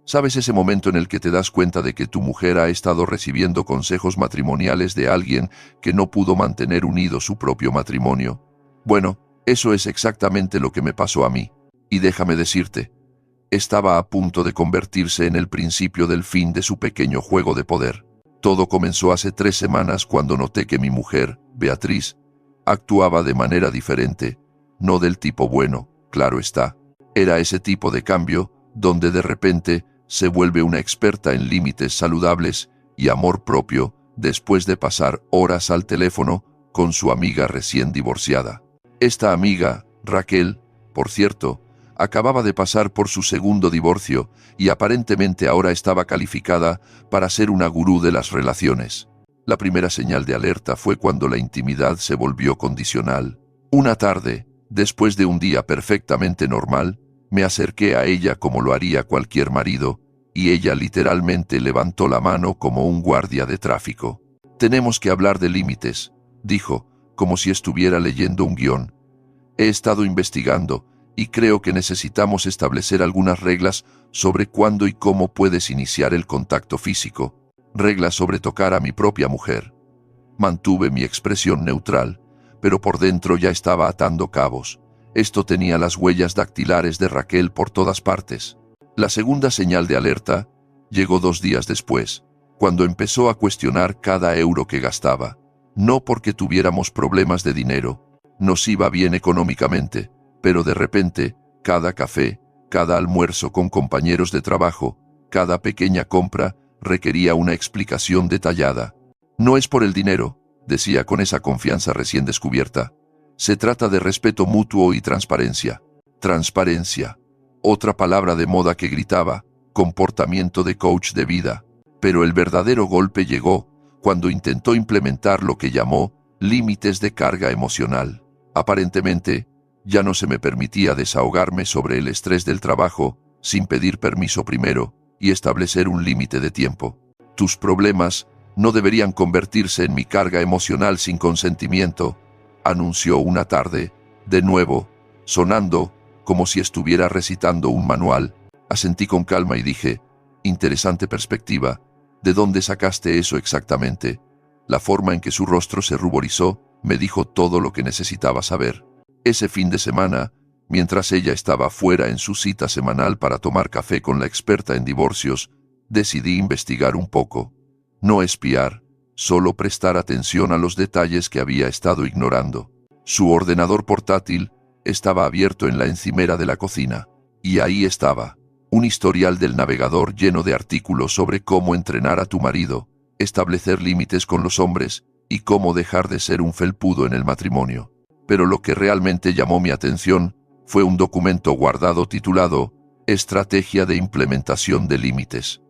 ¿Sabes ese momento en el que te das cuenta de que tu mujer ha estado recibiendo consejos matrimoniales de alguien que no pudo mantener unido su propio matrimonio? Bueno, eso es exactamente lo que me pasó a mí. Y déjame decirte, estaba a punto de convertirse en el principio del fin de su pequeño juego de poder. Todo comenzó hace 3 semanas cuando noté que mi mujer, Beatriz, actuaba de manera diferente, no del tipo bueno, claro está. Era ese tipo de cambio donde de repente se vuelve una experta en límites saludables y amor propio después de pasar horas al teléfono con su amiga recién divorciada. Esta amiga, Raquel, por cierto, acababa de pasar por su segundo divorcio y aparentemente ahora estaba calificada para ser una gurú de las relaciones. La primera señal de alerta fue cuando la intimidad se volvió condicional. Una tarde, después de un día perfectamente normal, me acerqué a ella como lo haría cualquier marido, y ella literalmente levantó la mano como un guardia de tráfico. «Tenemos que hablar de límites», dijo, como si estuviera leyendo un guión. «He estado investigando, y creo que necesitamos establecer algunas reglas sobre cuándo y cómo puedes iniciar el contacto físico. Reglas sobre tocar a mi propia mujer». Mantuve mi expresión neutral, pero por dentro ya estaba atando cabos. Esto tenía las huellas dactilares de Raquel por todas partes. La segunda señal de alerta llegó 2 días después, cuando empezó a cuestionar cada euro que gastaba. No porque tuviéramos problemas de dinero, nos iba bien económicamente, pero de repente, cada café, cada almuerzo con compañeros de trabajo, cada pequeña compra requería una explicación detallada. «No es por el dinero», decía con esa confianza recién descubierta. «Se trata de respeto mutuo y transparencia». Transparencia. Otra palabra de moda que gritaba, comportamiento de coach de vida. Pero el verdadero golpe llegó cuando intentó implementar lo que llamó límites de carga emocional. Aparentemente, ya no se me permitía desahogarme sobre el estrés del trabajo sin pedir permiso primero y establecer un límite de tiempo. «Tus problemas no deberían convertirse en mi carga emocional sin consentimiento», anunció una tarde, de nuevo, sonando como si estuviera recitando un manual. Asentí con calma y dije, «Interesante perspectiva. ¿De dónde sacaste eso exactamente?» La forma en que su rostro se ruborizó me dijo todo lo que necesitaba saber. Ese fin de semana, mientras ella estaba fuera en su cita semanal para tomar café con la experta en divorcios, decidí investigar un poco. No espiar, solo prestar atención a los detalles que había estado ignorando. Su ordenador portátil estaba abierto en la encimera de la cocina, y ahí estaba, un historial del navegador lleno de artículos sobre cómo entrenar a tu marido, establecer límites con los hombres y cómo dejar de ser un felpudo en el matrimonio. Pero lo que realmente llamó mi atención fue un documento guardado titulado Estrategia de implementación de límites.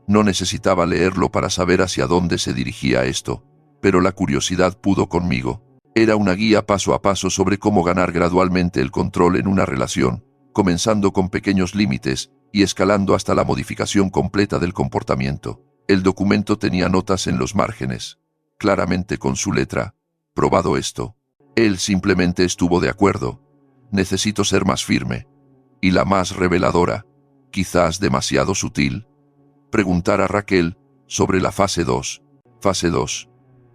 No necesitaba leerlo para saber hacia dónde se dirigía esto, pero la curiosidad pudo conmigo. Era una guía paso a paso sobre cómo ganar gradualmente el control en una relación, comenzando con pequeños límites y escalando hasta la modificación completa del comportamiento. El documento tenía notas en los márgenes, claramente con su letra. Probado esto. Él simplemente estuvo de acuerdo. Necesito ser más firme. Y la más reveladora, quizás demasiado sutil, preguntar a Raquel sobre la fase 2. Fase 2.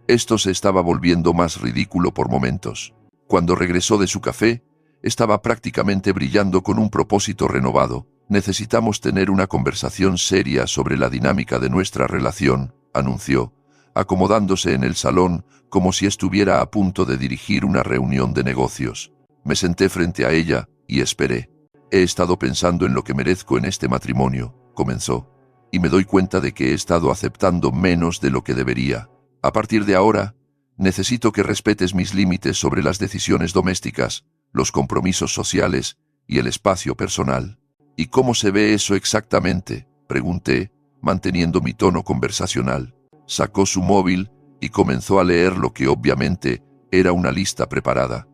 Esto se estaba volviendo más ridículo por momentos. Cuando regresó de su café, estaba prácticamente brillando con un propósito renovado. «Necesitamos tener una conversación seria sobre la dinámica de nuestra relación», anunció, acomodándose en el salón como si estuviera a punto de dirigir una reunión de negocios. Me senté frente a ella y esperé. «He estado pensando en lo que merezco en este matrimonio», comenzó, «y me doy cuenta de que he estado aceptando menos de lo que debería. A partir de ahora, necesito que respetes mis límites sobre las decisiones domésticas, los compromisos sociales y el espacio personal». «¿Y cómo se ve eso exactamente?», pregunté, manteniendo mi tono conversacional. Sacó su móvil y comenzó a leer lo que obviamente era una lista preparada.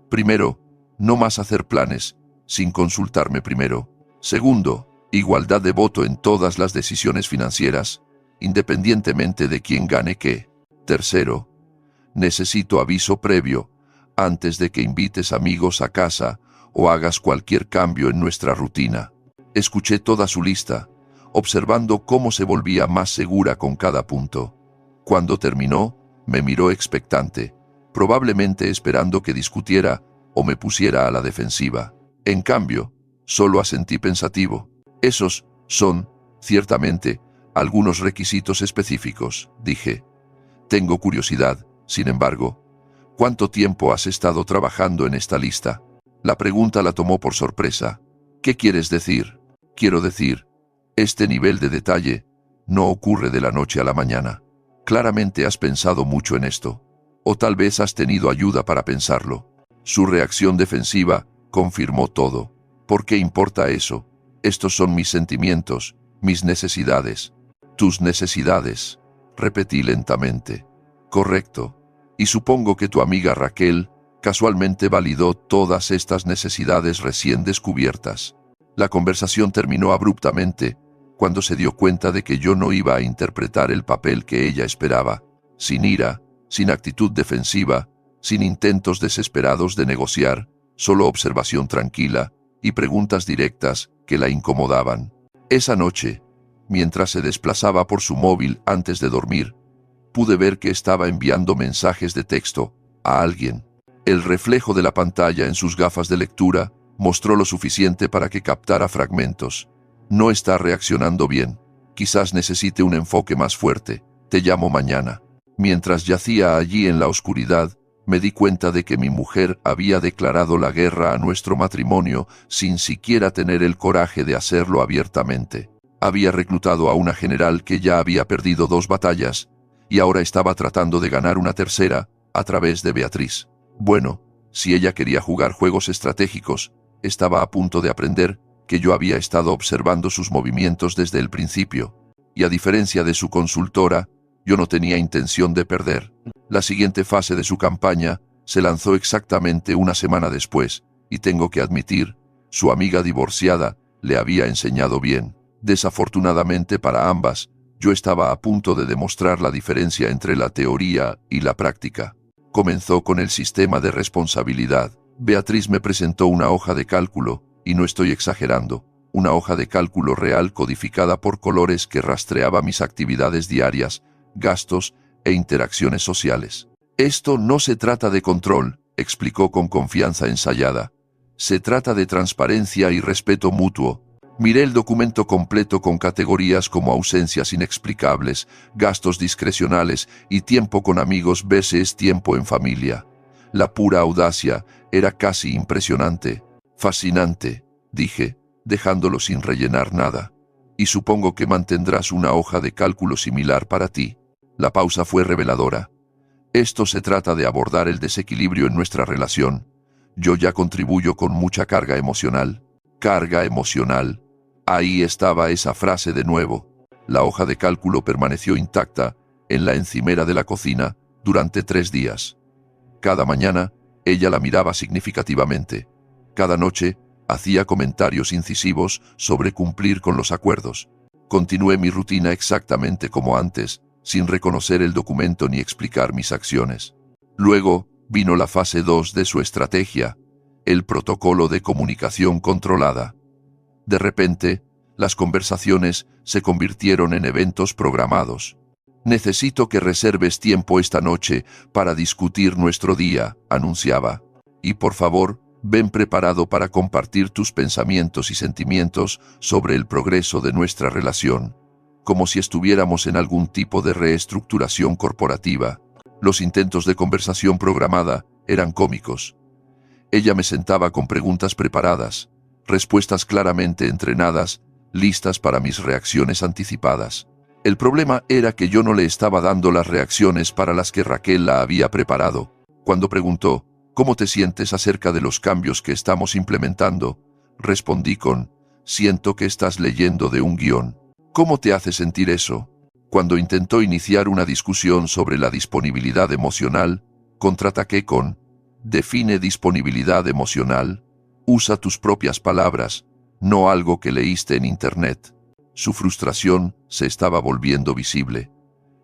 «Primero, no más hacer planes sin consultarme primero. Segundo, igualdad de voto en todas las decisiones financieras, independientemente de quién gane qué. Tercero, necesito aviso previo antes de que invites amigos a casa o hagas cualquier cambio en nuestra rutina». Escuché toda su lista, observando cómo se volvía más segura con cada punto. Cuando terminó, me miró expectante, probablemente esperando que discutiera o me pusiera a la defensiva. En cambio, solo asentí pensativo. Esos son, ciertamente, algunos requisitos específicos, dije. Tengo curiosidad, sin embargo. ¿Cuánto tiempo has estado trabajando en esta lista? La pregunta la tomó por sorpresa. ¿Qué quieres decir? Quiero decir, este nivel de detalle no ocurre de la noche a la mañana. Claramente has pensado mucho en esto. O tal vez has tenido ayuda para pensarlo. Su reacción defensiva confirmó todo. ¿Por qué importa eso? Estos son mis sentimientos, mis necesidades. Tus necesidades, repetí lentamente. Correcto. Y supongo que tu amiga Raquel casualmente validó todas estas necesidades recién descubiertas. La conversación terminó abruptamente cuando se dio cuenta de que yo no iba a interpretar el papel que ella esperaba, sin ira, sin actitud defensiva, sin intentos desesperados de negociar, solo observación tranquila y preguntas directas que la incomodaban. Esa noche, mientras se desplazaba por su móvil antes de dormir, pude ver que estaba enviando mensajes de texto a alguien. El reflejo de la pantalla en sus gafas de lectura mostró lo suficiente para que captara fragmentos. No está reaccionando bien. Quizás necesite un enfoque más fuerte. Te llamo mañana. Mientras yacía allí en la oscuridad, me di cuenta de que mi mujer había declarado la guerra a nuestro matrimonio sin siquiera tener el coraje de hacerlo abiertamente. Había reclutado a una general que ya había perdido 2 batallas y ahora estaba tratando de ganar una tercera a través de Beatriz. Bueno, si ella quería jugar juegos estratégicos, estaba a punto de aprender que yo había estado observando sus movimientos desde el principio, y a diferencia de su consultora, yo no tenía intención de perder. La siguiente fase de su campaña se lanzó exactamente una semana después, y tengo que admitir, su amiga divorciada le había enseñado bien. Desafortunadamente para ambas, yo estaba a punto de demostrar la diferencia entre la teoría y la práctica. Comenzó con el sistema de responsabilidad. Beatriz me presentó una hoja de cálculo, y no estoy exagerando, una hoja de cálculo real codificada por colores que rastreaba mis actividades diarias, gastos e interacciones sociales. Esto no se trata de control, explicó con confianza ensayada. Se trata de transparencia y respeto mutuo. Miré el documento completo con categorías como ausencias inexplicables, gastos discrecionales y tiempo con amigos versus tiempo en familia. La pura audacia era casi impresionante. Fascinante, dije, dejándolo sin rellenar nada. Y supongo que mantendrás una hoja de cálculo similar para ti. La pausa fue reveladora. Esto se trata de abordar el desequilibrio en nuestra relación. Yo ya contribuyo con mucha carga emocional. Carga emocional. Ahí estaba esa frase de nuevo. La hoja de cálculo permaneció intacta en la encimera de la cocina durante 3 días. Cada mañana, ella la miraba significativamente. Cada noche, hacía comentarios incisivos sobre cumplir con los acuerdos. Continué mi rutina exactamente como antes, sin reconocer el documento ni explicar mis acciones. Luego, vino la fase 2 de su estrategia, el protocolo de comunicación controlada. De repente, las conversaciones se convirtieron en eventos programados. Necesito que reserves tiempo esta noche para discutir nuestro día, anunciaba. Y por favor, ven preparado para compartir tus pensamientos y sentimientos sobre el progreso de nuestra relación, como si estuviéramos en algún tipo de reestructuración corporativa. Los intentos de conversación programada eran cómicos. Ella me sentaba con preguntas preparadas, respuestas claramente entrenadas, listas para mis reacciones anticipadas. El problema era que yo no le estaba dando las reacciones para las que Raquel la había preparado. Cuando preguntó, ¿cómo te sientes acerca de los cambios que estamos implementando?, respondí con, siento que estás leyendo de un guión. ¿Cómo te hace sentir eso? Cuando intentó iniciar una discusión sobre la disponibilidad emocional, contraataqué con, define disponibilidad emocional. Usa tus propias palabras, no algo que leíste en Internet. Su frustración se estaba volviendo visible.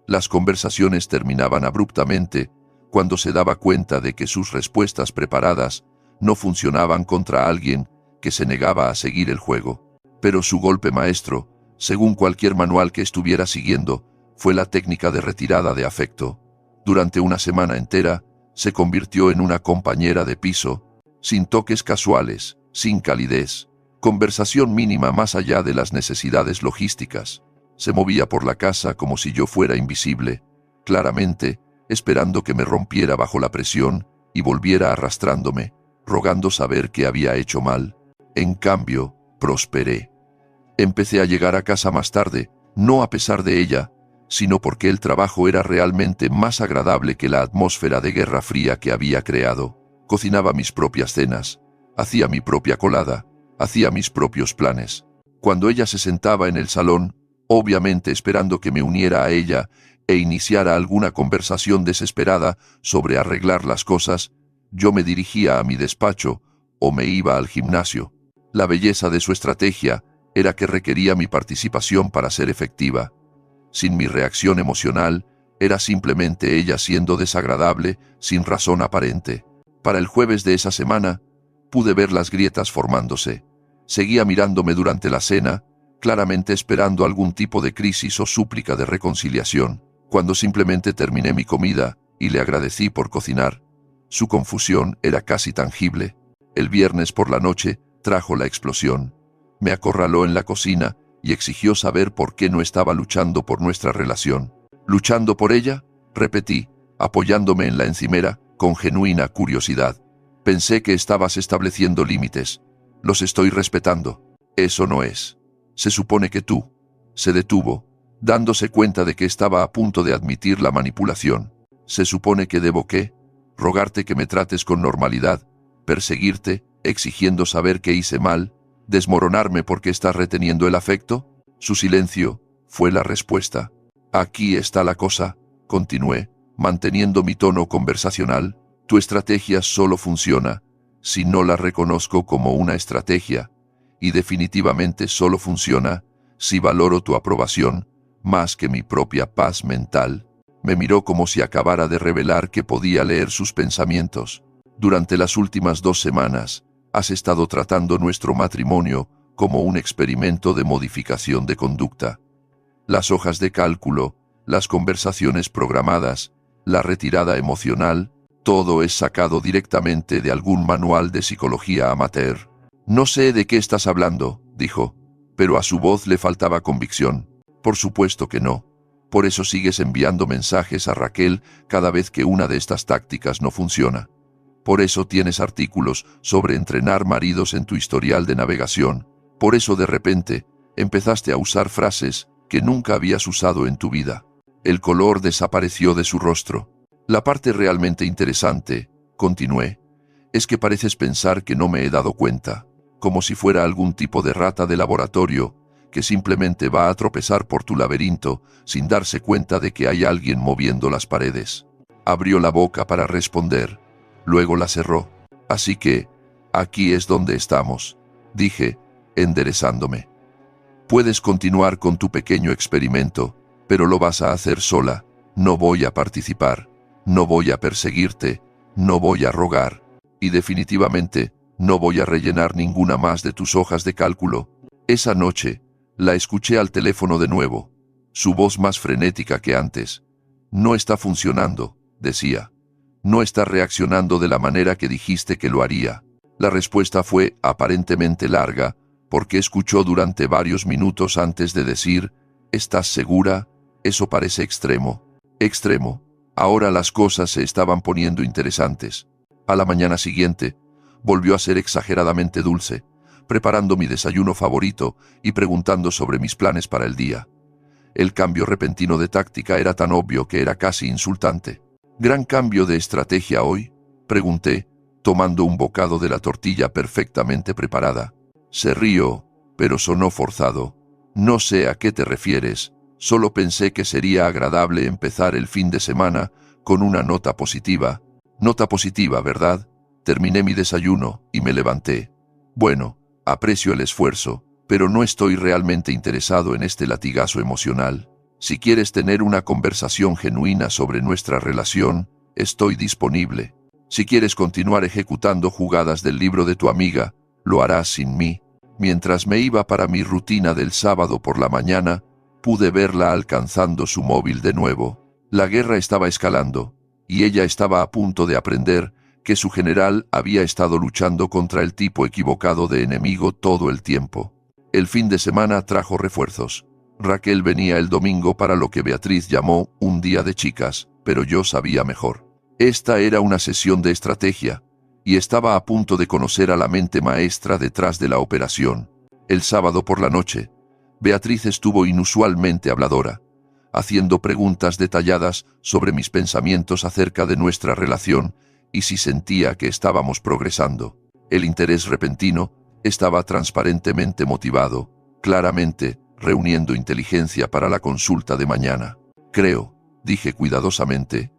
Las conversaciones terminaban abruptamente cuando se daba cuenta de que sus respuestas preparadas no funcionaban contra alguien que se negaba a seguir el juego. Pero su golpe maestro Según cualquier manual que estuviera siguiendo, fue la técnica de retirada de afecto. Durante una semana entera, se convirtió en una compañera de piso, sin toques casuales, sin calidez, conversación mínima más allá de las necesidades logísticas. Se movía por la casa como si yo fuera invisible, claramente, esperando que me rompiera bajo la presión y volviera arrastrándome, rogando saber qué había hecho mal. En cambio, prosperé. Empecé a llegar a casa más tarde, no a pesar de ella, sino porque el trabajo era realmente más agradable que la atmósfera de guerra fría que había creado. Cocinaba mis propias cenas, hacía mi propia colada, hacía mis propios planes. Cuando ella se sentaba en el salón, obviamente esperando que me uniera a ella e iniciara alguna conversación desesperada sobre arreglar las cosas, yo me dirigía a mi despacho o me iba al gimnasio. La belleza de su estrategia era que requería mi participación para ser efectiva. Sin mi reacción emocional, era simplemente ella siendo desagradable, sin razón aparente. Para el jueves de esa semana, pude ver las grietas formándose. Seguía mirándome durante la cena, claramente esperando algún tipo de crisis o súplica de reconciliación. Cuando simplemente terminé mi comida y le agradecí por cocinar, su confusión era casi tangible. El viernes por la noche trajo la explosión. Me acorraló en la cocina y exigió saber por qué no estaba luchando por nuestra relación. ¿Luchando por ella?, repetí, apoyándome en la encimera, con genuina curiosidad. Pensé que estabas estableciendo límites. Los estoy respetando. Eso no es. Se supone que tú. Se detuvo, dándose cuenta de que estaba a punto de admitir la manipulación. Se supone que debo ¿qué? Rogarte que me trates con normalidad, perseguirte, exigiendo saber qué hice mal, desmoronarme porque estás reteniendo el afecto. Su silencio fue la respuesta. Aquí está la cosa, continué, manteniendo mi tono conversacional. Tu estrategia solo funciona si no la reconozco como una estrategia, y definitivamente solo funciona si valoro tu aprobación más que mi propia paz mental. Me miró como si acabara de revelar que podía leer sus pensamientos. Durante las últimas 2 semanas, has estado tratando nuestro matrimonio como un experimento de modificación de conducta. Las hojas de cálculo, las conversaciones programadas, la retirada emocional, todo es sacado directamente de algún manual de psicología amateur. No sé de qué estás hablando, dijo, pero a su voz le faltaba convicción. Por supuesto que no. Por eso sigues enviando mensajes a Raquel cada vez que una de estas tácticas no funciona. Por eso tienes artículos sobre entrenar maridos en tu historial de navegación. Por eso de repente empezaste a usar frases que nunca habías usado en tu vida. El color desapareció de su rostro. La parte realmente interesante, continué, es que pareces pensar que no me he dado cuenta, como si fuera algún tipo de rata de laboratorio que simplemente va a tropezar por tu laberinto sin darse cuenta de que hay alguien moviendo las paredes. Abrió la boca para responder, luego la cerró. Así que, aquí es donde estamos, dije, enderezándome. Puedes continuar con tu pequeño experimento, pero lo vas a hacer sola. No voy a participar, no voy a perseguirte, no voy a rogar, y definitivamente no voy a rellenar ninguna más de tus hojas de cálculo. Esa noche, la escuché al teléfono de nuevo, su voz más frenética que antes. No está funcionando, decía. No está reaccionando de la manera que dijiste que lo haría. La respuesta fue aparentemente larga, porque escuchó durante varios minutos antes de decir, ¿estás segura? Eso parece extremo. Extremo. Ahora las cosas se estaban poniendo interesantes. A la mañana siguiente, volvió a ser exageradamente dulce, preparando mi desayuno favorito y preguntando sobre mis planes para el día. El cambio repentino de táctica era tan obvio que era casi insultante. ¿Gran cambio de estrategia hoy?, pregunté, tomando un bocado de la tortilla perfectamente preparada. Se rió, pero sonó forzado. No sé a qué te refieres, solo pensé que sería agradable empezar el fin de semana con una nota positiva. Nota positiva, ¿verdad? Terminé mi desayuno y me levanté. Bueno, aprecio el esfuerzo, pero no estoy realmente interesado en este latigazo emocional. Si quieres tener una conversación genuina sobre nuestra relación, estoy disponible. Si quieres continuar ejecutando jugadas del libro de tu amiga, lo harás sin mí. Mientras me iba para mi rutina del sábado por la mañana, pude verla alcanzando su móvil de nuevo. La guerra estaba escalando, y ella estaba a punto de aprender que su general había estado luchando contra el tipo equivocado de enemigo todo el tiempo. El fin de semana trajo refuerzos. Raquel venía el domingo para lo que Beatriz llamó un día de chicas, pero yo sabía mejor. Esta era una sesión de estrategia, y estaba a punto de conocer a la mente maestra detrás de la operación. El sábado por la noche, Beatriz estuvo inusualmente habladora, haciendo preguntas detalladas sobre mis pensamientos acerca de nuestra relación y si sentía que estábamos progresando. El interés repentino estaba transparentemente motivado, claramente reuniendo inteligencia para la consulta de mañana. Creo, dije cuidadosamente,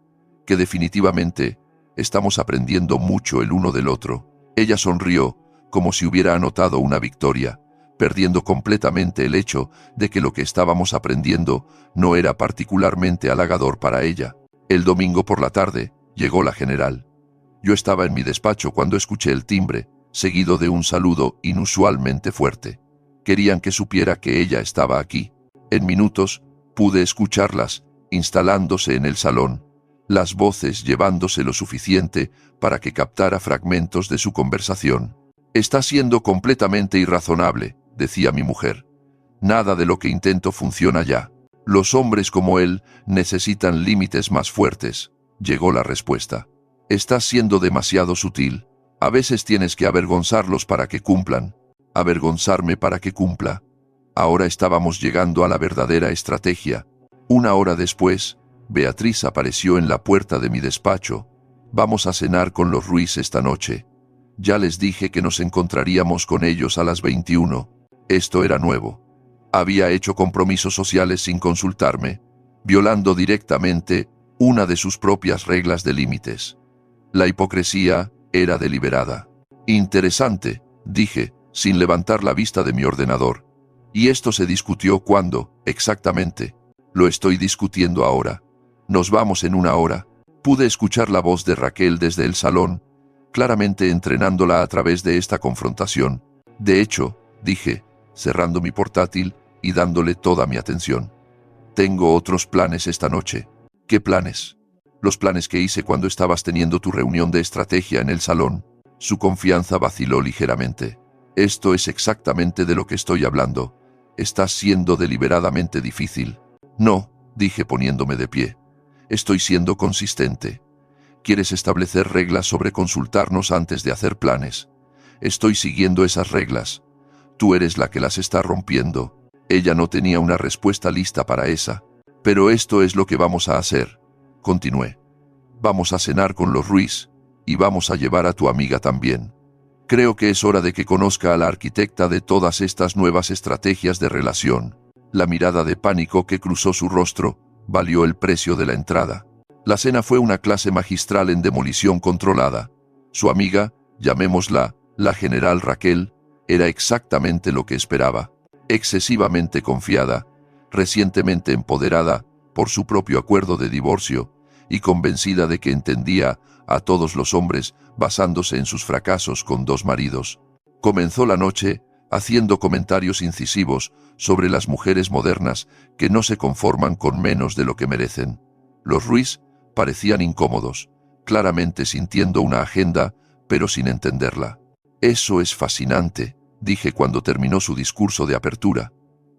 que definitivamente estamos aprendiendo mucho el uno del otro. Ella sonrió, como si hubiera anotado una victoria, perdiendo completamente el hecho de que lo que estábamos aprendiendo no era particularmente halagador para ella. El domingo por la tarde llegó la general. Yo estaba en mi despacho cuando escuché el timbre, seguido de un saludo inusualmente fuerte. Querían que supiera que ella estaba aquí. En minutos pude escucharlas, instalándose en el salón, las voces llevándose lo suficiente para que captara fragmentos de su conversación. «Está siendo completamente irrazonable», decía mi mujer. «Nada de lo que intento funciona ya. Los hombres como él necesitan límites más fuertes», llegó la respuesta. «Estás siendo demasiado sutil. A veces tienes que avergonzarlos para que cumplan. Avergonzarme para que cumpla». Ahora estábamos llegando a la verdadera estrategia. Una hora después, Beatriz apareció en la puerta de mi despacho. «Vamos a cenar con los Ruiz esta noche. Ya les dije que nos encontraríamos con ellos a las 21. Esto era nuevo. Había hecho compromisos sociales sin consultarme, violando directamente una de sus propias reglas de límites. La hipocresía era deliberada. «Interesante», dije, sin levantar la vista de mi ordenador. «¿Y esto se discutió cuándo, exactamente?» «Lo estoy discutiendo ahora. Nos vamos en una hora». Pude escuchar la voz de Raquel desde el salón, claramente entrenándola a través de esta confrontación. «De hecho», dije, cerrando mi portátil y dándole toda mi atención, «tengo otros planes esta noche». «¿Qué planes?» «Los planes que hice cuando estabas teniendo tu reunión de estrategia en el salón». Su confianza vaciló ligeramente. «Esto es exactamente de lo que estoy hablando. Estás siendo deliberadamente difícil». «No», dije poniéndome de pie. «Estoy siendo consistente. Quieres establecer reglas sobre consultarnos antes de hacer planes. Estoy siguiendo esas reglas. Tú eres la que las está rompiendo». Ella no tenía una respuesta lista para esa. «Pero esto es lo que vamos a hacer», continué. «Vamos a cenar con los Ruiz, y vamos a llevar a tu amiga también. Creo que es hora de que conozca a la arquitecta de todas estas nuevas estrategias de relación». La mirada de pánico que cruzó su rostro valió el precio de la entrada. La cena fue una clase magistral en demolición controlada. Su amiga, llamémosla la general Raquel, era exactamente lo que esperaba. Excesivamente confiada, recientemente empoderada por su propio acuerdo de divorcio y convencida de que entendía a todos los hombres basándose en sus fracasos con 2 maridos. Comenzó la noche haciendo comentarios incisivos sobre las mujeres modernas que no se conforman con menos de lo que merecen. Los Ruiz parecían incómodos, claramente sintiendo una agenda, pero sin entenderla. «Eso es fascinante», dije cuando terminó su discurso de apertura.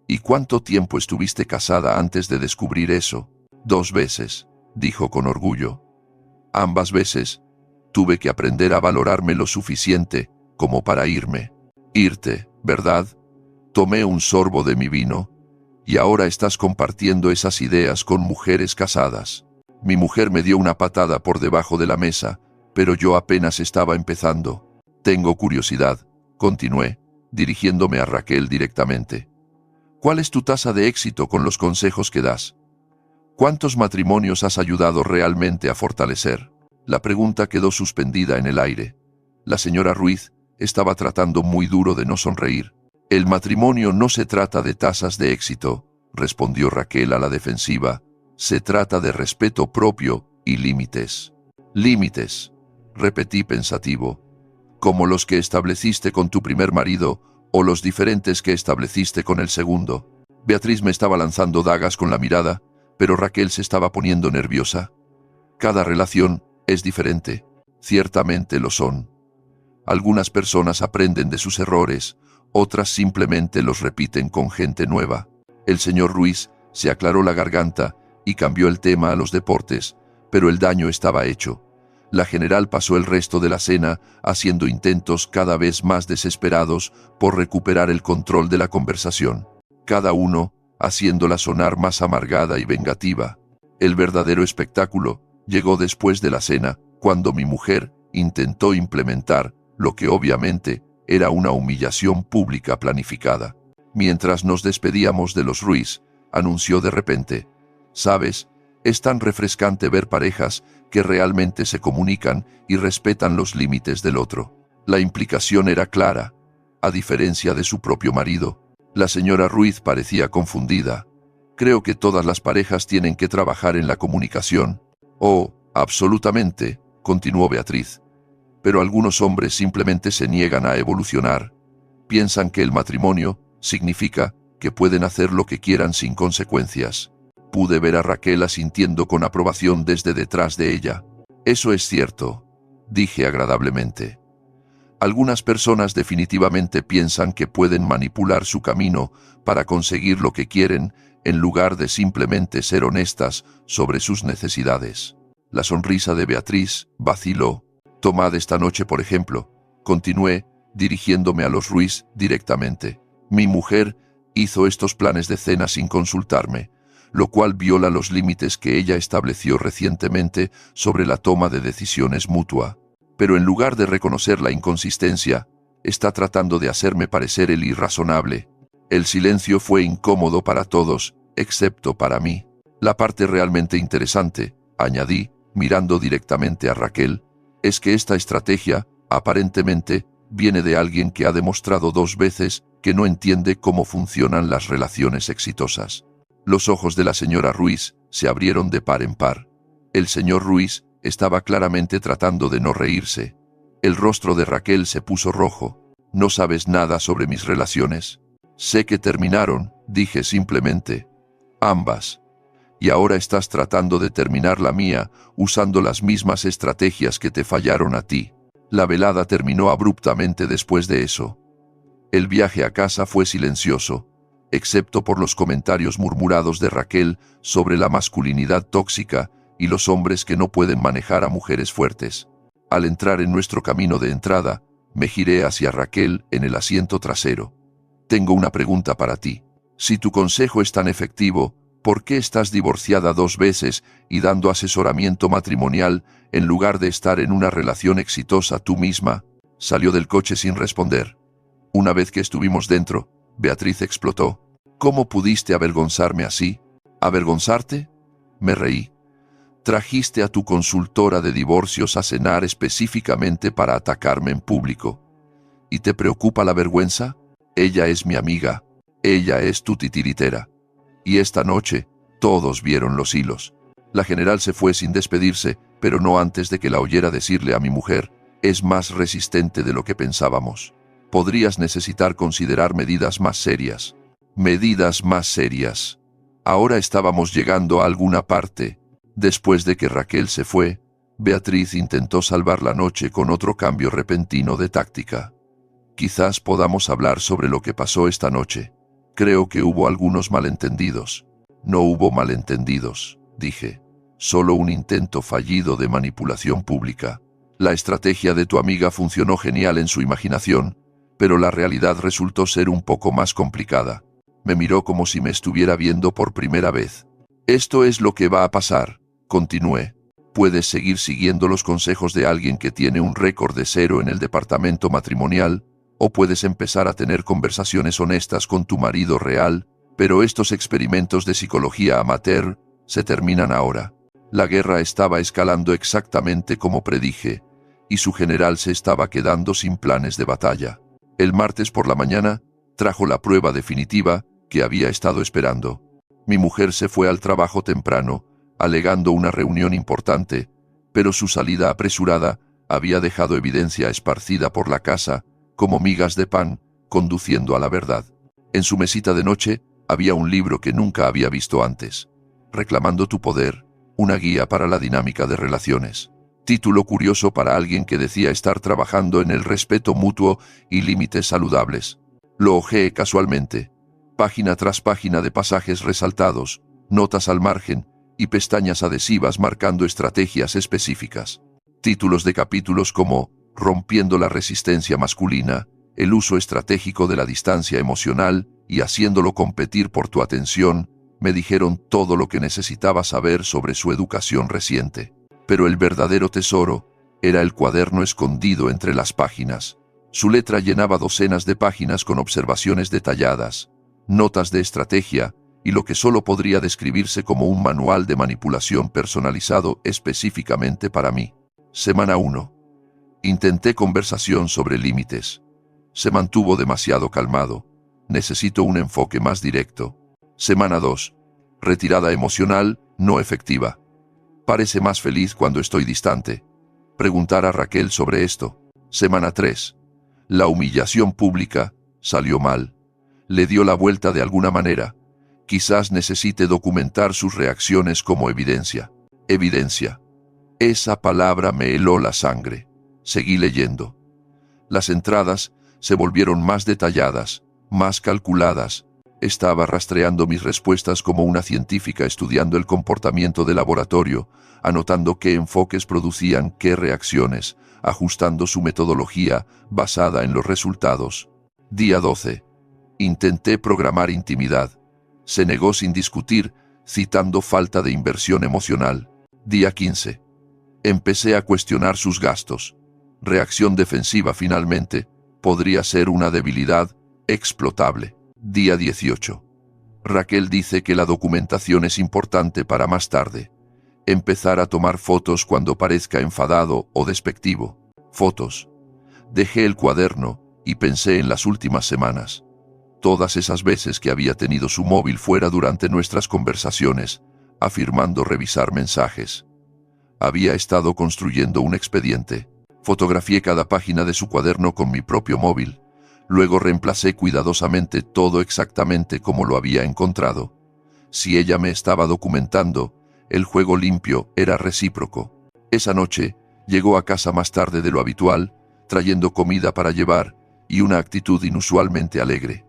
«¿Y cuánto tiempo estuviste casada antes de descubrir eso?» «2 veces», dijo con orgullo. «Ambas veces tuve que aprender a valorarme lo suficiente como para irme». «Irte, ¿verdad?» Tomé un sorbo de mi vino. «Y ahora estás compartiendo esas ideas con mujeres casadas». Mi mujer me dio una patada por debajo de la mesa, pero yo apenas estaba empezando. «Tengo curiosidad», continué, dirigiéndome a Raquel directamente. «¿Cuál es tu tasa de éxito con los consejos que das? ¿Cuántos matrimonios has ayudado realmente a fortalecer?» La pregunta quedó suspendida en el aire. La señora Ruiz estaba tratando muy duro de no sonreír. «El matrimonio no se trata de tasas de éxito», respondió Raquel a la defensiva. «Se trata de respeto propio y límites». «Límites», repetí pensativo. «Como los que estableciste con tu primer marido ¿O los diferentes que estableciste con el segundo? Beatriz me estaba lanzando dagas con la mirada, pero Raquel se estaba poniendo nerviosa. Cada relación es diferente. Ciertamente lo son. Algunas personas aprenden de sus errores, otras simplemente los repiten con gente nueva. El señor Ruiz se aclaró la garganta y cambió el tema a los deportes, pero el daño estaba hecho. La general pasó el resto de la cena haciendo intentos cada vez más desesperados por recuperar el control de la conversación, cada uno haciéndola sonar más amargada y vengativa. El verdadero espectáculo llegó después de la cena, cuando mi mujer intentó implementar lo que obviamente era una humillación pública planificada. Mientras nos despedíamos de los Ruiz, anunció de repente: «¿Sabes? Es tan refrescante ver parejas que realmente se comunican y respetan los límites del otro». La implicación era clara. A diferencia de su propio marido, la señora Ruiz parecía confundida. «Creo que todas las parejas tienen que trabajar en la comunicación». «Oh, absolutamente», continuó Beatriz. «Pero algunos hombres simplemente se niegan a evolucionar. Piensan que el matrimonio significa que pueden hacer lo que quieran sin consecuencias». Pude ver a Raquel asintiendo con aprobación desde detrás de ella. «Eso es cierto», dije agradablemente. «Algunas personas definitivamente piensan que pueden manipular su camino para conseguir lo que quieren en lugar de simplemente ser honestas sobre sus necesidades». La sonrisa de Beatriz vaciló. «Tomad esta noche, por ejemplo», continué, dirigiéndome a los Ruiz directamente. «Mi mujer hizo estos planes de cena sin consultarme, lo cual viola los límites que ella estableció recientemente sobre la toma de decisiones mutua. Pero en lugar de reconocer la inconsistencia, está tratando de hacerme parecer el irrazonable». El silencio fue incómodo para todos, excepto para mí. «La parte realmente interesante», añadí, mirando directamente a Raquel, «es que esta estrategia, aparentemente, viene de alguien que ha demostrado 2 veces que no entiende cómo funcionan las relaciones exitosas». Los ojos de la señora Ruiz se abrieron de par en par. El señor Ruiz estaba claramente tratando de no reírse. El rostro de Raquel se puso rojo. «¿No sabes nada sobre mis relaciones?» «Sé que terminaron», dije simplemente. «Ambas. Y ahora estás tratando de terminar la mía usando las mismas estrategias que te fallaron a ti». La velada terminó abruptamente después de eso. El viaje a casa fue silencioso, excepto por los comentarios murmurados de Raquel sobre la masculinidad tóxica y los hombres que no pueden manejar a mujeres fuertes. Al entrar en nuestro camino de entrada, me giré hacia Raquel en el asiento trasero. «Tengo una pregunta para ti. Si tu consejo es tan efectivo, ¿por qué estás divorciada 2 veces y dando asesoramiento matrimonial en lugar de estar en una relación exitosa tú misma?» Salió del coche sin responder. Una vez que estuvimos dentro, Beatriz explotó. «¿Cómo pudiste avergonzarme así?» «¿Avergonzarte?», me reí. «Trajiste a tu consultora de divorcios a cenar específicamente para atacarme en público. ¿Y te preocupa la vergüenza? Ella es mi amiga. Ella es tu titiritera». Y esta noche, todos vieron los hilos. La general se fue sin despedirse, pero no antes de que la oyera decirle a mi mujer: «Es más resistente de lo que pensábamos. Podrías necesitar considerar medidas más serias». Medidas más serias. Ahora estábamos llegando a alguna parte. Después de que Raquel se fue, Beatriz intentó salvar la noche con otro cambio repentino de táctica. «Quizás podamos hablar sobre lo que pasó esta noche. Creo que hubo algunos malentendidos». «No hubo malentendidos», dije. «Solo un intento fallido de manipulación pública. La estrategia de tu amiga funcionó genial en su imaginación, pero la realidad resultó ser un poco más complicada». Me miró como si me estuviera viendo por primera vez. «Esto es lo que va a pasar», continué. «Puedes seguir siguiendo los consejos de alguien que tiene un récord de 0 en el departamento matrimonial, o puedes empezar a tener conversaciones honestas con tu marido real, pero estos experimentos de psicología amateur se terminan ahora». La guerra estaba escalando exactamente como predije, y su general se estaba quedando sin planes de batalla. El martes por la mañana trajo la prueba definitiva que había estado esperando. Mi mujer se fue al trabajo temprano, alegando una reunión importante, pero su salida apresurada había dejado evidencia esparcida por la casa, como migas de pan, conduciendo a la verdad. En su mesita de noche había un libro que nunca había visto antes. Reclamando tu poder, una guía para la dinámica de relaciones. Título curioso para alguien que decía estar trabajando en el respeto mutuo y límites saludables. Lo hojeé casualmente. Página tras página de pasajes resaltados, notas al margen y pestañas adhesivas marcando estrategias específicas. Títulos de capítulos como Rompiendo la resistencia masculina, el uso estratégico de la distancia emocional y haciéndolo competir por tu atención, me dijeron todo lo que necesitaba saber sobre su educación reciente. Pero el verdadero tesoro era el cuaderno escondido entre las páginas. Su letra llenaba docenas de páginas con observaciones detalladas, notas de estrategia y lo que solo podría describirse como un manual de manipulación personalizado específicamente para mí. Semana 1. Intenté conversación sobre límites. Se mantuvo demasiado calmado. Necesito un enfoque más directo. Semana 2. Retirada emocional, no efectiva. Parece más feliz cuando estoy distante. Preguntar a Raquel sobre esto. Semana 3. La humillación pública salió mal. Le dio la vuelta de alguna manera. Quizás necesite documentar sus reacciones como evidencia. Evidencia. Esa palabra me heló la sangre. Seguí leyendo. Las entradas se volvieron más detalladas, más calculadas. Estaba rastreando mis respuestas como una científica estudiando el comportamiento de laboratorio, anotando qué enfoques producían qué reacciones, ajustando su metodología basada en los resultados. Día 12. Intenté programar intimidad. Se negó sin discutir, citando falta de inversión emocional. Día 15. Empecé a cuestionar sus gastos. Reacción defensiva finalmente. Podría ser una debilidad explotable. Día 18. Raquel dice que la documentación es importante para más tarde. Empezar a tomar fotos cuando parezca enfadado o despectivo. Fotos. Dejé el cuaderno y pensé en las últimas semanas. Todas esas veces que había tenido su móvil fuera durante nuestras conversaciones, afirmando revisar mensajes. Había estado construyendo un expediente. Fotografié cada página de su cuaderno con mi propio móvil. Luego reemplacé cuidadosamente todo exactamente como lo había encontrado. Si ella me estaba documentando, el juego limpio era recíproco. Esa noche, llegó a casa más tarde de lo habitual, trayendo comida para llevar y una actitud inusualmente alegre.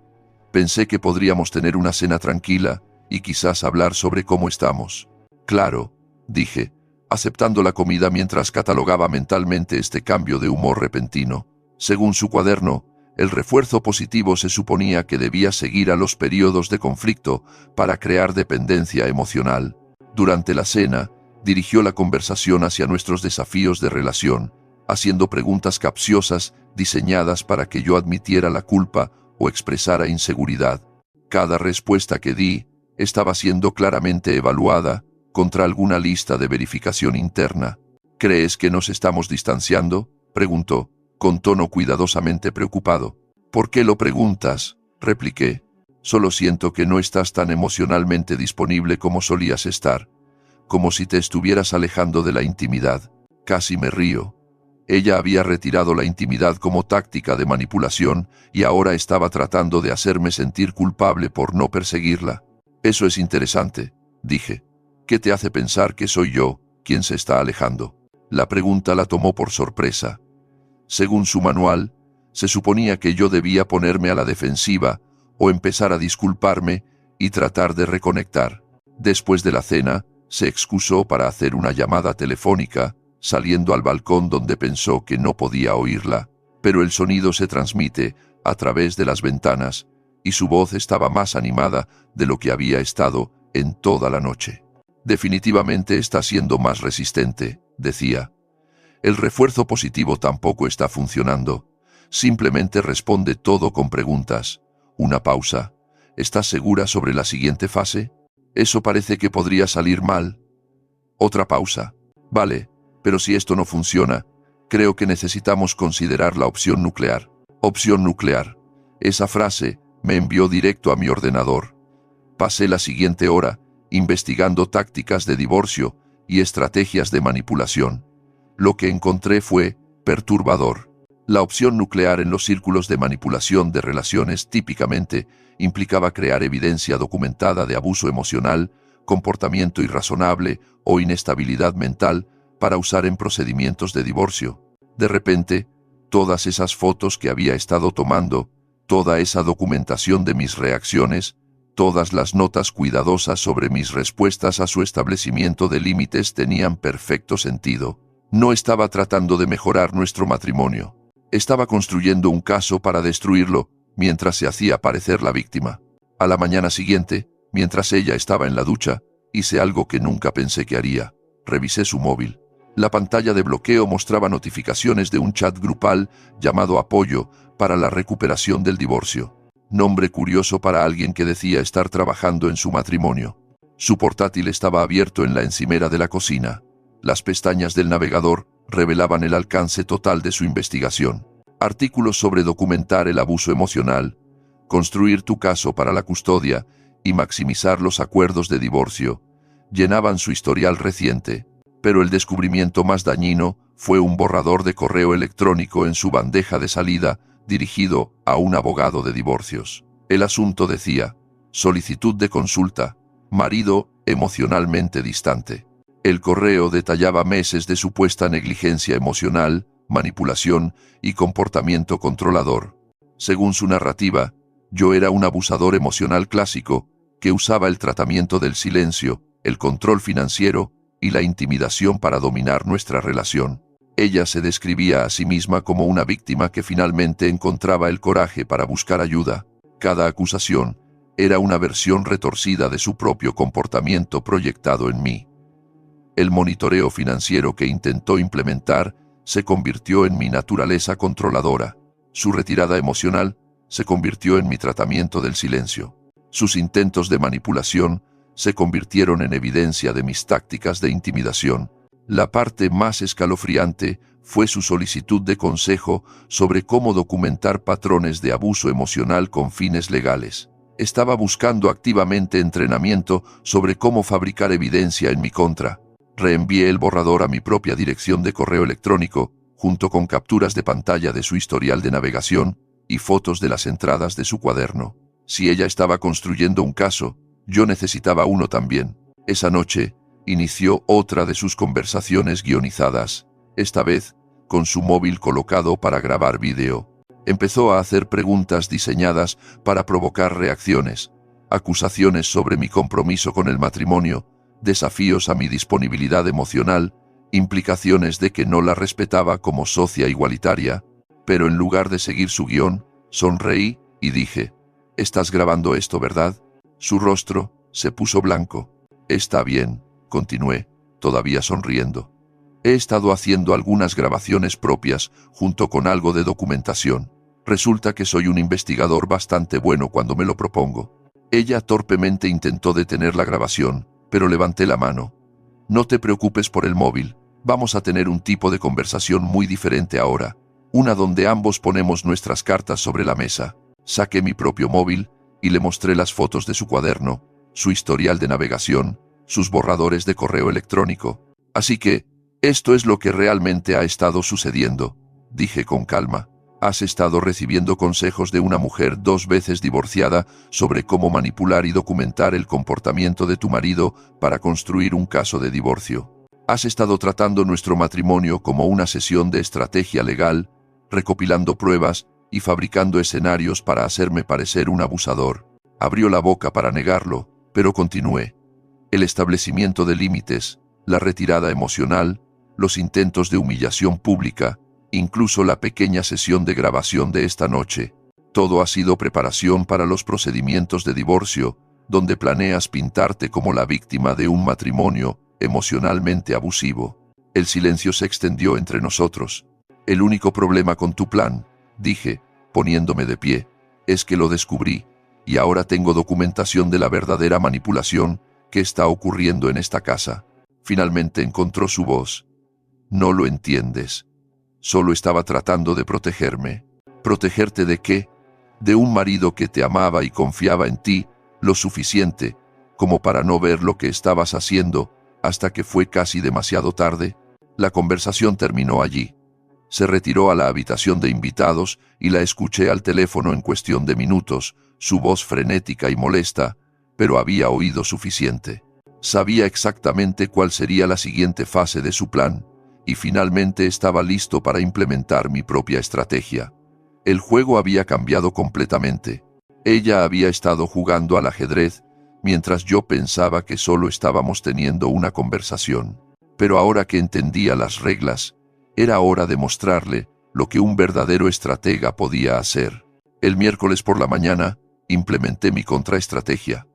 Pensé que podríamos tener una cena tranquila y quizás hablar sobre cómo estamos. Claro, dije, aceptando la comida mientras catalogaba mentalmente este cambio de humor repentino. Según su cuaderno, el refuerzo positivo se suponía que debía seguir a los periodos de conflicto para crear dependencia emocional. Durante la cena, dirigió la conversación hacia nuestros desafíos de relación, haciendo preguntas capciosas diseñadas para que yo admitiera la culpa o expresara inseguridad. Cada respuesta que di estaba siendo claramente evaluada contra alguna lista de verificación interna. ¿Crees que nos estamos distanciando?, preguntó, con tono cuidadosamente preocupado. ¿Por qué lo preguntas?, repliqué. Solo siento que no estás tan emocionalmente disponible como solías estar, como si te estuvieras alejando de la intimidad. Casi me río. Ella había retirado la intimidad como táctica de manipulación y ahora estaba tratando de hacerme sentir culpable por no perseguirla. Eso es interesante, dije. ¿Qué te hace pensar que soy yo quien se está alejando? La pregunta la tomó por sorpresa. Según su manual, se suponía que yo debía ponerme a la defensiva o empezar a disculparme y tratar de reconectar. Después de la cena, se excusó para hacer una llamada telefónica, saliendo al balcón donde pensó que no podía oírla, pero el sonido se transmite a través de las ventanas y su voz estaba más animada de lo que había estado en toda la noche. Definitivamente está siendo más resistente, decía. El refuerzo positivo tampoco está funcionando. Simplemente responde todo con preguntas. Una pausa. ¿Estás segura sobre la siguiente fase? Eso parece que podría salir mal. Otra pausa. Vale, pero si esto no funciona, creo que necesitamos considerar la opción nuclear. Opción nuclear. Esa frase me envió directo a mi ordenador. Pasé la siguiente hora investigando tácticas de divorcio y estrategias de manipulación. Lo que encontré fue perturbador. La opción nuclear en los círculos de manipulación de relaciones típicamente implicaba crear evidencia documentada de abuso emocional, comportamiento irrazonable o inestabilidad mental para usar en procedimientos de divorcio. De repente, todas esas fotos que había estado tomando, toda esa documentación de mis reacciones, todas las notas cuidadosas sobre mis respuestas a su establecimiento de límites tenían perfecto sentido. No estaba tratando de mejorar nuestro matrimonio. Estaba construyendo un caso para destruirlo, mientras se hacía parecer la víctima. A la mañana siguiente, mientras ella estaba en la ducha, hice algo que nunca pensé que haría. Revisé su móvil. La pantalla de bloqueo mostraba notificaciones de un chat grupal llamado Apoyo para la recuperación del divorcio. Nombre curioso para alguien que decía estar trabajando en su matrimonio. Su portátil estaba abierto en la encimera de la cocina. Las pestañas del navegador revelaban el alcance total de su investigación. Artículos sobre documentar el abuso emocional, construir tu caso para la custodia y maximizar los acuerdos de divorcio llenaban su historial reciente, pero el descubrimiento más dañino fue un borrador de correo electrónico en su bandeja de salida dirigido a un abogado de divorcios. El asunto decía: solicitud de consulta, marido emocionalmente distante. El correo detallaba meses de supuesta negligencia emocional, manipulación y comportamiento controlador. Según su narrativa, yo era un abusador emocional clásico que usaba el tratamiento del silencio, el control financiero y la intimidación para dominar nuestra relación. Ella se describía a sí misma como una víctima que finalmente encontraba el coraje para buscar ayuda. Cada acusación era una versión retorcida de su propio comportamiento proyectado en mí. El monitoreo financiero que intentó implementar se convirtió en mi naturaleza controladora. Su retirada emocional se convirtió en mi tratamiento del silencio. Sus intentos de manipulación se convirtieron en evidencia de mis tácticas de intimidación. La parte más escalofriante fue su solicitud de consejo sobre cómo documentar patrones de abuso emocional con fines legales. Estaba buscando activamente entrenamiento sobre cómo fabricar evidencia en mi contra. Reenvié el borrador a mi propia dirección de correo electrónico, junto con capturas de pantalla de su historial de navegación y fotos de las entradas de su cuaderno. Si ella estaba construyendo un caso, yo necesitaba uno también. Esa noche, inició otra de sus conversaciones guionizadas, esta vez con su móvil colocado para grabar vídeo. Empezó a hacer preguntas diseñadas para provocar reacciones, acusaciones sobre mi compromiso con el matrimonio, desafíos a mi disponibilidad emocional, implicaciones de que no la respetaba como socia igualitaria, pero en lugar de seguir su guión, sonreí y dije: «¿Estás grabando esto, verdad?». Su rostro se puso blanco. «Está bien», continué, todavía sonriendo. «He estado haciendo algunas grabaciones propias junto con algo de documentación. Resulta que soy un investigador bastante bueno cuando me lo propongo». Ella torpemente intentó detener la grabación, pero levanté la mano. «No te preocupes por el móvil. Vamos a tener un tipo de conversación muy diferente ahora. Una donde ambos ponemos nuestras cartas sobre la mesa». Saqué mi propio móvil y le mostré las fotos de su cuaderno, su historial de navegación, sus borradores de correo electrónico. «Así que, esto es lo que realmente ha estado sucediendo», dije con calma. «Has estado recibiendo consejos de una mujer 2 veces divorciada sobre cómo manipular y documentar el comportamiento de tu marido para construir un caso de divorcio. Has estado tratando nuestro matrimonio como una sesión de estrategia legal, recopilando pruebas y fabricando escenarios para hacerme parecer un abusador». Abrió la boca para negarlo, pero continué. «El establecimiento de límites, la retirada emocional, los intentos de humillación pública, incluso la pequeña sesión de grabación de esta noche. Todo ha sido preparación para los procedimientos de divorcio, donde planeas pintarte como la víctima de un matrimonio emocionalmente abusivo». El silencio se extendió entre nosotros. «El único problema con tu plan», dije, poniéndome de pie, «es que lo descubrí, y ahora tengo documentación de la verdadera manipulación que está ocurriendo en esta casa». Finalmente encontró su voz. «No lo entiendes. Solo estaba tratando de protegerme». «¿Protegerte de qué?». «De un marido que te amaba y confiaba en ti lo suficiente como para no ver lo que estabas haciendo hasta que fue casi demasiado tarde». La conversación terminó allí. Se retiró a la habitación de invitados y la escuché al teléfono en cuestión de minutos, su voz frenética y molesta, pero había oído suficiente. Sabía exactamente cuál sería la siguiente fase de su plan, y finalmente estaba listo para implementar mi propia estrategia. El juego había cambiado completamente. Ella había estado jugando al ajedrez, mientras yo pensaba que solo estábamos teniendo una conversación. Pero ahora que entendía las reglas, era hora de mostrarle lo que un verdadero estratega podía hacer. El miércoles por la mañana, implementé mi contraestrategia.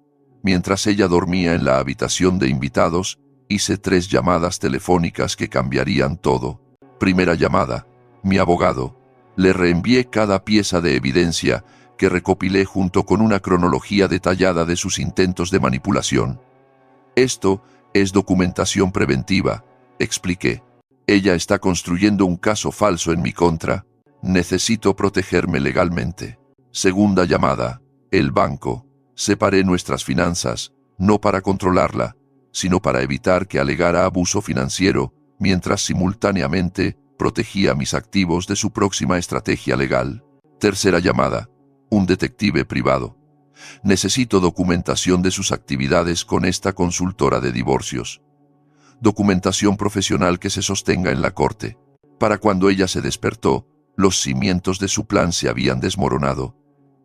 Mientras ella dormía en la habitación de invitados, hice 3 llamadas telefónicas que cambiarían todo. Primera llamada, mi abogado. Le reenvié cada pieza de evidencia que recopilé junto con una cronología detallada de sus intentos de manipulación. Esto es documentación preventiva, expliqué. Ella está construyendo un caso falso en mi contra. Necesito protegerme legalmente. Segunda llamada, el banco. Separé nuestras finanzas, no para controlarla, sino para evitar que alegara abuso financiero, mientras simultáneamente protegía mis activos de su próxima estrategia legal. Tercera llamada, un detective privado. Necesito documentación de sus actividades con esta consultora de divorcios. Documentación profesional que se sostenga en la corte. Para cuando ella se despertó, los cimientos de su plan se habían desmoronado.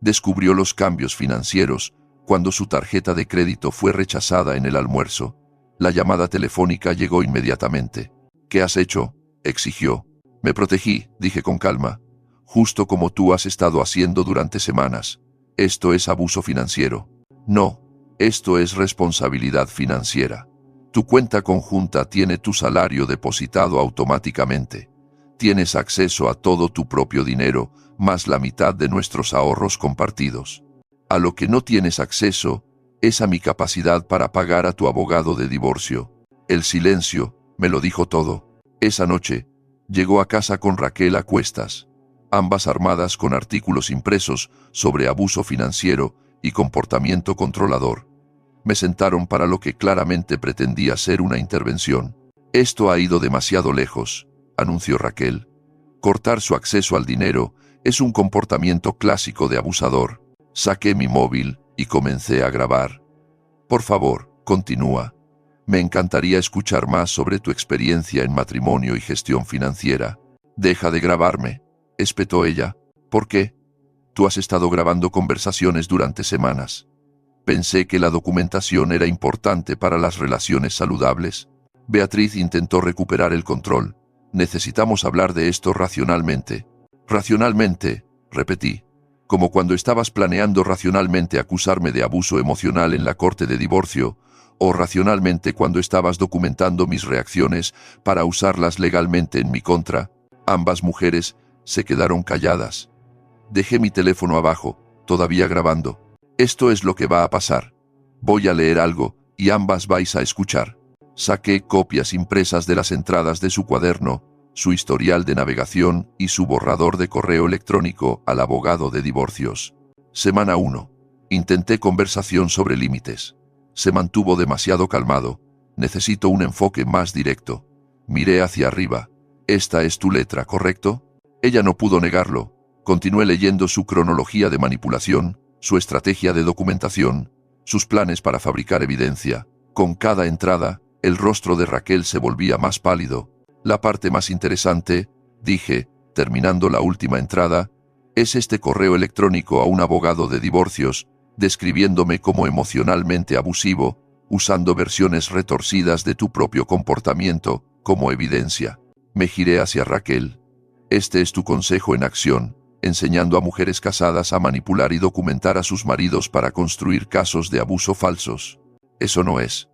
Descubrió los cambios financieros cuando su tarjeta de crédito fue rechazada en el almuerzo. La llamada telefónica llegó inmediatamente. ¿Qué has hecho?, exigió. Me protegí, dije con calma. Justo como tú has estado haciendo durante semanas. Esto es abuso financiero. No, esto es responsabilidad financiera. Tu cuenta conjunta tiene tu salario depositado automáticamente. Tienes acceso a todo tu propio dinero, más la mitad de nuestros ahorros compartidos. A lo que no tienes acceso es a mi capacidad para pagar a tu abogado de divorcio. El silencio me lo dijo todo. Esa noche, llegó a casa con Raquel a cuestas, ambas armadas con artículos impresos sobre abuso financiero y comportamiento controlador. Me sentaron para lo que claramente pretendía ser una intervención. Esto ha ido demasiado lejos, anunció Raquel. Cortar su acceso al dinero es un comportamiento clásico de abusador. Saqué mi móvil y comencé a grabar. Por favor, continúa. Me encantaría escuchar más sobre tu experiencia en matrimonio y gestión financiera. Deja de grabarme, espetó ella. ¿Por qué? Tú has estado grabando conversaciones durante semanas. Pensé que la documentación era importante para las relaciones saludables. Beatriz intentó recuperar el control. Necesitamos hablar de esto racionalmente. Racionalmente, repetí. Como cuando estabas planeando racionalmente acusarme de abuso emocional en la corte de divorcio, o racionalmente cuando estabas documentando mis reacciones para usarlas legalmente en mi contra. Ambas mujeres se quedaron calladas. Dejé mi teléfono abajo, todavía grabando. Esto es lo que va a pasar. Voy a leer algo, y ambas vais a escuchar. Saqué copias impresas de las entradas de su cuaderno, su historial de navegación y su borrador de correo electrónico al abogado de divorcios. Semana 1. Intenté conversación sobre límites. Se mantuvo demasiado calmado. Necesito un enfoque más directo. Miré hacia arriba. Esta es tu letra, ¿correcto? Ella no pudo negarlo. Continué leyendo su cronología de manipulación, su estrategia de documentación, sus planes para fabricar evidencia. Con cada entrada, el rostro de Raquel se volvía más pálido. La parte más interesante, dije, terminando la última entrada, es este correo electrónico a un abogado de divorcios, describiéndome como emocionalmente abusivo, usando versiones retorcidas de tu propio comportamiento como evidencia. Me giré hacia Raquel. Este es tu consejo en acción, enseñando a mujeres casadas a manipular y documentar a sus maridos para construir casos de abuso falsos. Eso no es.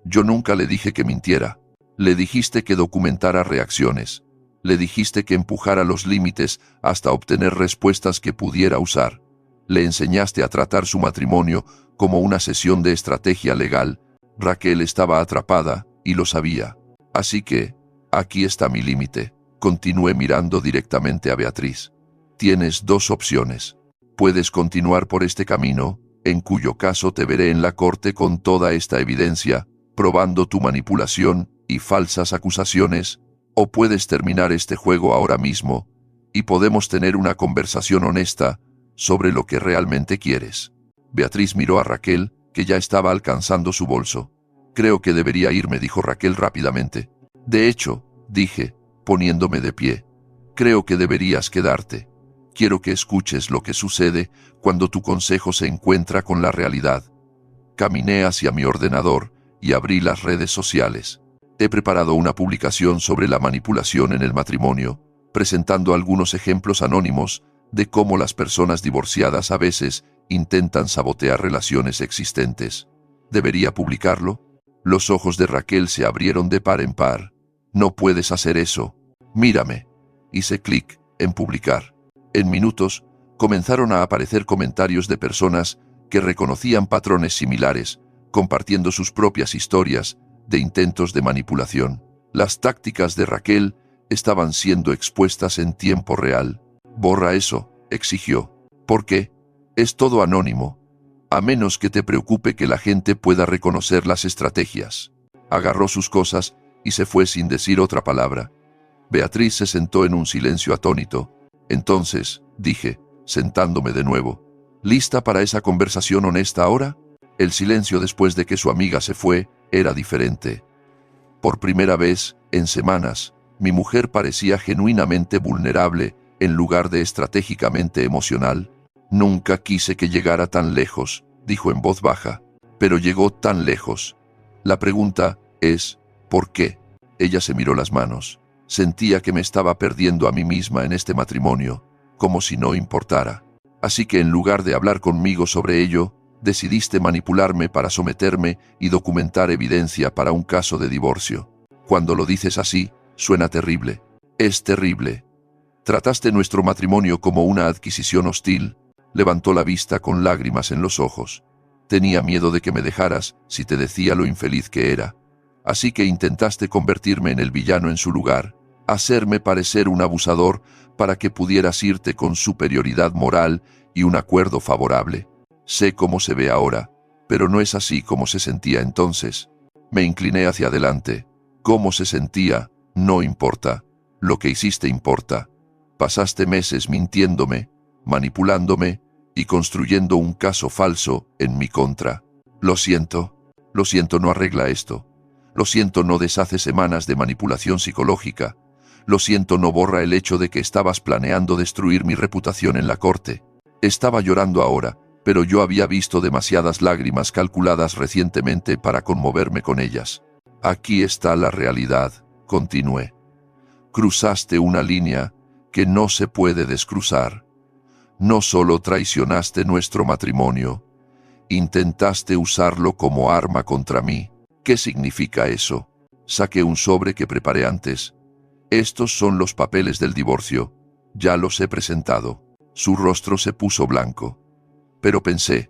Yo nunca le dije que mintiera. Le dijiste que documentara reacciones. Le dijiste que empujara los límites hasta obtener respuestas que pudiera usar. Le enseñaste a tratar su matrimonio como una sesión de estrategia legal. Raquel estaba atrapada, y lo sabía. Así que, aquí está mi límite. Continué mirando directamente a Beatriz. Tienes 2 opciones. Puedes continuar por este camino, en cuyo caso te veré en la corte con toda esta evidencia, probando tu manipulación y falsas acusaciones, O puedes terminar este juego ahora mismo, y podemos tener una conversación honesta sobre lo que realmente quieres. Beatriz miró a Raquel, que ya estaba alcanzando su bolso. Creo que debería irme, dijo Raquel rápidamente. De hecho, dije, poniéndome de pie, creo que deberías quedarte. Quiero que escuches lo que sucede cuando tu consejo se encuentra con la realidad. Caminé hacia mi ordenador y abrí las redes sociales. He preparado una publicación sobre la manipulación en el matrimonio, presentando algunos ejemplos anónimos de cómo las personas divorciadas a veces intentan sabotear relaciones existentes. ¿Debería publicarlo? Los ojos de Raquel se abrieron de par en par. No puedes hacer eso. Mírame. Hice clic en publicar. En minutos, comenzaron a aparecer comentarios de personas que reconocían patrones similares, compartiendo sus propias historias de intentos de manipulación. Las tácticas de Raquel estaban siendo expuestas en tiempo real. Borra eso, exigió. ¿Por qué? Es todo anónimo, a menos que te preocupe que la gente pueda reconocer las estrategias. Agarró sus cosas y se fue sin decir otra palabra. Beatriz se sentó en un silencio atónito. Entonces, dije, sentándome de nuevo, ¿lista para esa conversación honesta ahora? El silencio después de que su amiga se fue era diferente. Por primera vez, en semanas, mi mujer parecía genuinamente vulnerable en lugar de estratégicamente emocional. Nunca quise que llegara tan lejos, dijo en voz baja, pero llegó tan lejos. La pregunta es, ¿por qué? Ella se miró las manos. Sentía que me estaba perdiendo a mí misma en este matrimonio, como si no importara. Así que en lugar de hablar conmigo sobre ello, decidiste manipularme para someterme y documentar evidencia para un caso de divorcio. Cuando lo dices así, suena terrible. Es terrible. Trataste nuestro matrimonio como una adquisición hostil. Levantó la vista con lágrimas en los ojos. Tenía miedo de que me dejaras si te decía lo infeliz que era. Así que intentaste convertirme en el villano en su lugar, hacerme parecer un abusador para que pudieras irte con superioridad moral y un acuerdo favorable. Sé cómo se ve ahora, pero no es así como se sentía entonces. Me incliné hacia adelante. Cómo se sentía, no importa. Lo que hiciste importa. Pasaste meses mintiéndome, manipulándome y construyendo un caso falso en mi contra. Lo siento no arregla esto. Lo siento no deshace semanas de manipulación psicológica. Lo siento no borra el hecho de que estabas planeando destruir mi reputación en la corte. Estaba llorando ahora, pero yo había visto demasiadas lágrimas calculadas recientemente para conmoverme con ellas. Aquí está la realidad, continué. Cruzaste una línea que no se puede descruzar. No solo traicionaste nuestro matrimonio, intentaste usarlo como arma contra mí. ¿Qué significa eso? Saqué un sobre que preparé antes. Estos son los papeles del divorcio. Ya los he presentado. Su rostro se puso blanco. Pero pensé,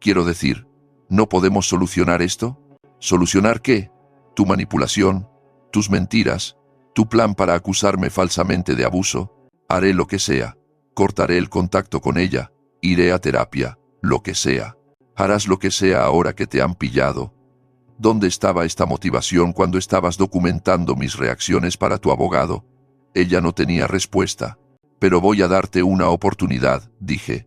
quiero decir, ¿no podemos solucionar esto? ¿Solucionar qué? Tu manipulación, tus mentiras, tu plan para acusarme falsamente de abuso. Haré lo que sea. Cortaré el contacto con ella. Iré a terapia. Lo que sea. Harás lo que sea ahora que te han pillado. ¿Dónde estaba esta motivación cuando estabas documentando mis reacciones para tu abogado? Ella no tenía respuesta. Pero voy a darte una oportunidad, dije.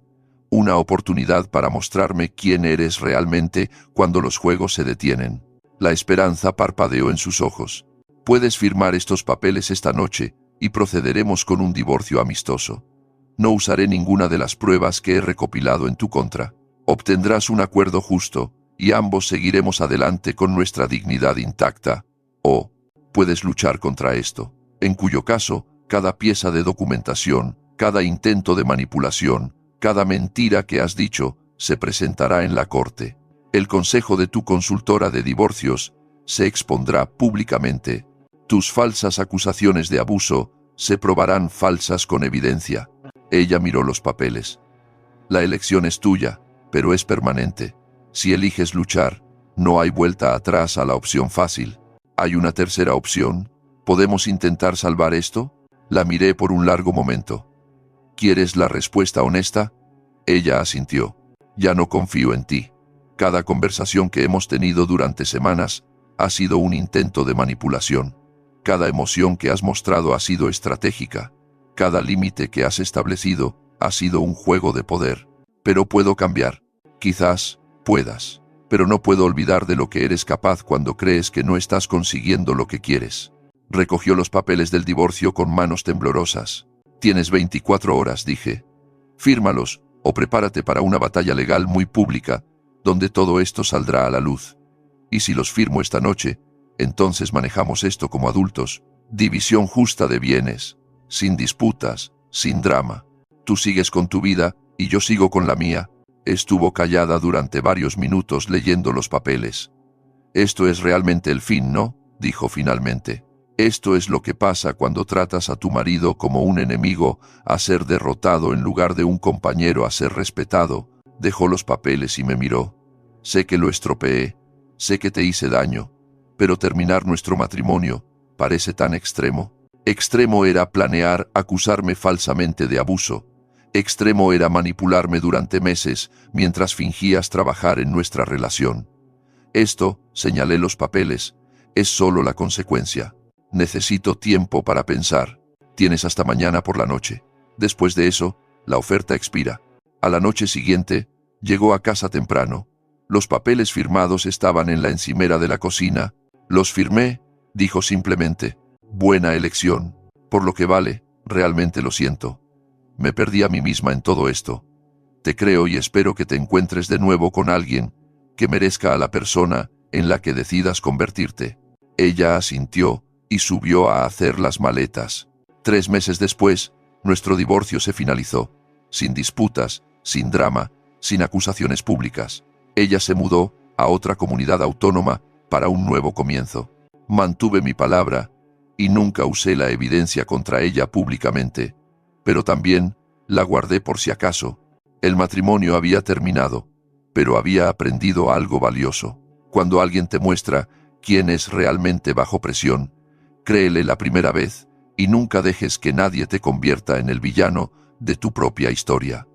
Una oportunidad para mostrarme quién eres realmente cuando los juegos se detienen. La esperanza parpadeó en sus ojos. Puedes firmar estos papeles esta noche y procederemos con un divorcio amistoso. No usaré ninguna de las pruebas que he recopilado en tu contra. Obtendrás un acuerdo justo y ambos seguiremos adelante con nuestra dignidad intacta. O puedes luchar contra esto, en cuyo caso, cada pieza de documentación, cada intento de manipulación, cada mentira que has dicho, se presentará en la corte. El consejo de tu consultora de divorcios se expondrá públicamente. Tus falsas acusaciones de abuso se probarán falsas con evidencia. Ella miró los papeles. La elección es tuya, pero es permanente. Si eliges luchar, no hay vuelta atrás a la opción fácil. ¿Hay una tercera opción? ¿Podemos intentar salvar esto? La miré por un largo momento. ¿Quieres la respuesta honesta? Ella asintió. Ya no confío en ti. Cada conversación que hemos tenido durante semanas ha sido un intento de manipulación. Cada emoción que has mostrado ha sido estratégica. Cada límite que has establecido ha sido un juego de poder. Pero puedo cambiar. Quizás puedas. Pero no puedo olvidar de lo que eres capaz cuando crees que no estás consiguiendo lo que quieres. Recogió los papeles del divorcio con manos temblorosas. Tienes 24 horas, dije. Fírmalos, o prepárate para una batalla legal muy pública, donde todo esto saldrá a la luz. Y si los firmo esta noche, entonces manejamos esto como adultos. División justa de bienes, sin disputas, sin drama. Tú sigues con tu vida y yo sigo con la mía. Estuvo callada durante varios minutos leyendo los papeles. Esto es realmente el fin, ¿no? Dijo finalmente. Esto es lo que pasa cuando tratas a tu marido como un enemigo a ser derrotado en lugar de un compañero a ser respetado. Dejó los papeles y me miró. Sé que lo estropeé, sé que te hice daño, pero terminar nuestro matrimonio parece tan extremo. Extremo era planear acusarme falsamente de abuso. Extremo era manipularme durante meses mientras fingías trabajar en nuestra relación. Esto, señalé los papeles, es solo la consecuencia. Necesito tiempo para pensar. Tienes hasta mañana por la noche. Después de eso, la oferta expira. A la noche siguiente, llegó a casa temprano. Los papeles firmados estaban en la encimera de la cocina. Los firmé, dijo simplemente. Buena elección. Por lo que vale, realmente lo siento. Me perdí a mí misma en todo esto. Te creo y espero que te encuentres de nuevo con alguien que merezca a la persona en la que decidas convertirte. Ella asintió y subió a hacer las maletas. 3 meses después, nuestro divorcio se finalizó. Sin disputas, sin drama, sin acusaciones públicas. Ella se mudó a otra comunidad autónoma para un nuevo comienzo. Mantuve mi palabra y nunca usé la evidencia contra ella públicamente, pero también la guardé por si acaso. El matrimonio había terminado, pero había aprendido algo valioso. Cuando alguien te muestra quién es realmente bajo presión, créele la primera vez y nunca dejes que nadie te convierta en el villano de tu propia historia.